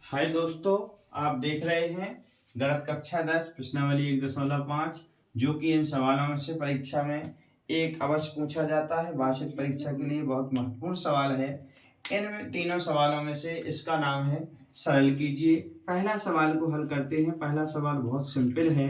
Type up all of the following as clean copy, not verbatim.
हाय दोस्तों, आप देख रहे हैं गणित कक्षा 10 प्रश्नावली 1.5 जो कि इन सवालों में से परीक्षा में एक अवश्य पूछा जाता है। वार्षिक परीक्षा के लिए बहुत महत्वपूर्ण सवाल है। इन तीनों सवालों में से इसका नाम है सरल कीजिए। पहला सवाल को हल करते हैं। पहला सवाल बहुत सिंपल है।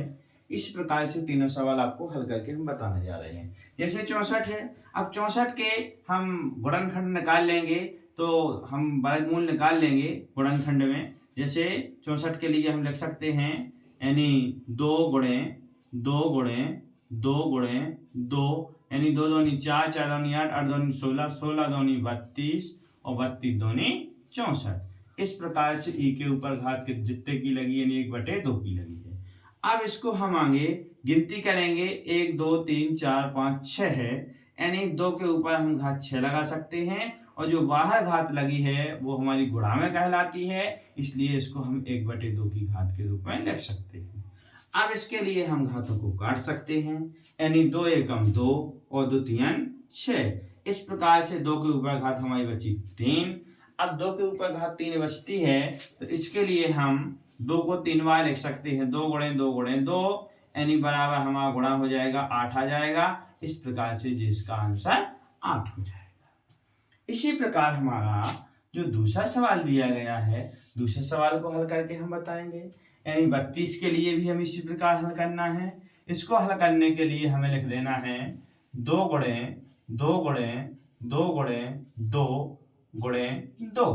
इस प्रकार से तीनों सवाल आपको हल करके हम बताने जा रहे हैं। जैसे 64 है, अब 64 के हम गुणनखंड निकाल लेंगे तो हम वर्गमूल निकाल लेंगे गुणनखंड में। जैसे 64 के लिए हम लिख सकते हैं यानी 2 गुणे 2 गुणे 2 गुणे 2 यानी 2 दूनी 4, 4 दूनी 8, 8 दूनी 16, 16 दूनी 32 और 32 दूनी 64। इस प्रकार से ई के ऊपर घात के जितने की लगी यानी 1/2 की लगी है। अब इसको हम आगे गिनती करेंगे। 1 2 3 4 5 6 है, यानी 2 के ऊपर हम घात 6 लगा सकते हैं और जो बाहर घात लगी है वो हमारी गुणा में कहलाती है, इसलिए इसको हम 1/2 की घात के रूप में लिख सकते हैं। अब इसके लिए हम घातों को काट सकते हैं, यानी 2 एकम 2 और 2 तियां 6। इस प्रकार से 2 के ऊपर घात हमारी बची 3। अब 2 के ऊपर घात 3 बचती है तो इसके लिए हम 2 को 3 बार लिख सकते हैं। 2 गुणे 2 गुणे 2 यानी बराबर हमारा गुणा हो जाएगा 8 आ जाएगा। इस प्रकार से जिसका आंसर 8 हो जाएगा। इसी प्रकार हमारा जो दूसरा सवाल दिया गया है, दूसरे सवाल को हल करके हम बताएंगे। यानी 32 के लिए भी हमें इसी प्रकार हल करना है। इसको हल करने के लिए हमें लिख देना है 2 गुणे 2 गुणे 2 गुणे 2 गुणे 2।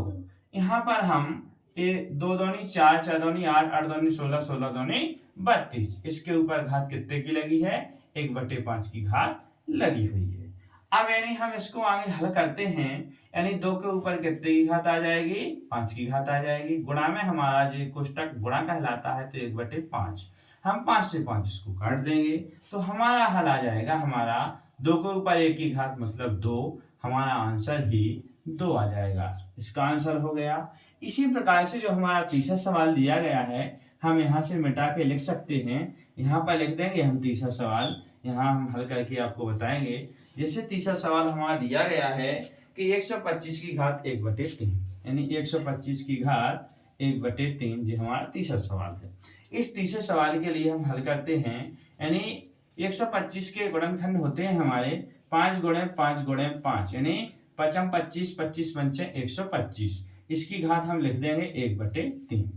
यहाँ पर हम 2 दूनी 4, 4 दूनी 8, 8 दूनी 16, 16 दूनी 32। इसके ऊपर घात कितने की लगी है? 1/5 की घात लगी हुई है। अब यानी हम इसको आगे हल करते हैं, यानी 2 के ऊपर कितने की घात आ जाएगी? 5 की घात आ जाएगी। गुणा में हमारा जो कोष्टक गुणा कहलाता है तो 1/5। हम 5 से 5 इसको काट देंगे तो हमारा हल आ जाएगा। हमारा 2 के ऊपर 1 की घात मतलब 2, हमारा आंसर ही 2 आ जाएगा। इसका आंसर हो गया। इसी प्रकार से जो हमारा तीसरा सवाल दिया गया है, हम यहाँ से मिटा के लिख सकते हैं। यहाँ पर लिख देंगे हम तीसरा सवाल, यहाँ हम हल करके आपको बताएंगे। जैसे तीसरा सवाल हमारा दिया गया है कि 125 की घात 1/3, यानी 125 की घात 1/3 जो हमारा तीसरा सवाल है। इस तीसरे सवाल के लिए हम हल करते हैं, यानी 125 के गुणनखंड होते हैं हमारे 5 गुणे 5 गुणे 5, यानी 5 25 25 पंचे 125। इसकी घात हम लिख देंगे 1/3।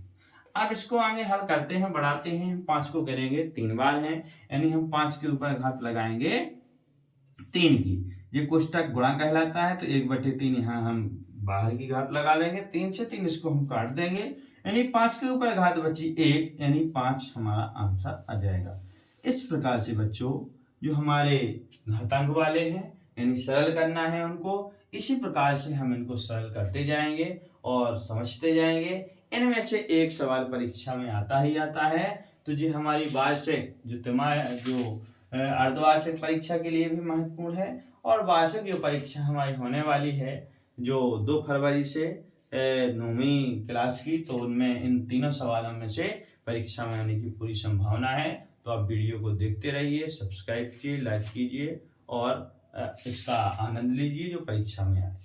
अब इसको आगे हल करते हैं, बढ़ाते हैं। 5 को करेंगे 3 बार है, यानी हम 5 के ऊपर घात लगाएंगे 3 की। ये कोष्टक गुणा कहलाता है तो 1/3 यहाँ हम बाहर की घात लगा लेंगे। 3 से 3 इसको हम काट देंगे, यानी 5 के ऊपर घात बची 1, यानी 5 हमारा आंसर आ जाएगा। इस प्रकार से बच्चों जो हमारे घातांक वाले हैं यानी सरल करना है उनको, इसी प्रकार से हम इनको सरल करते जाएंगे और समझते जाएंगे। इनमें से एक सवाल परीक्षा में आता ही आता है। तो जो हमारी वार्षिक जो अर्धवार्षिक परीक्षा के लिए भी महत्वपूर्ण है और वार्षिक जो परीक्षा हमारी होने वाली है जो 2 फरवरी से 9वीं क्लास की, तो उनमें इन तीनों सवालों में से परीक्षा में आने की पूरी संभावना है। तो आप वीडियो को देखते रहिए, सब्सक्राइब कीजिए, लाइक कीजिए और इसका आनंद लीजिए जो परीक्षा में आए।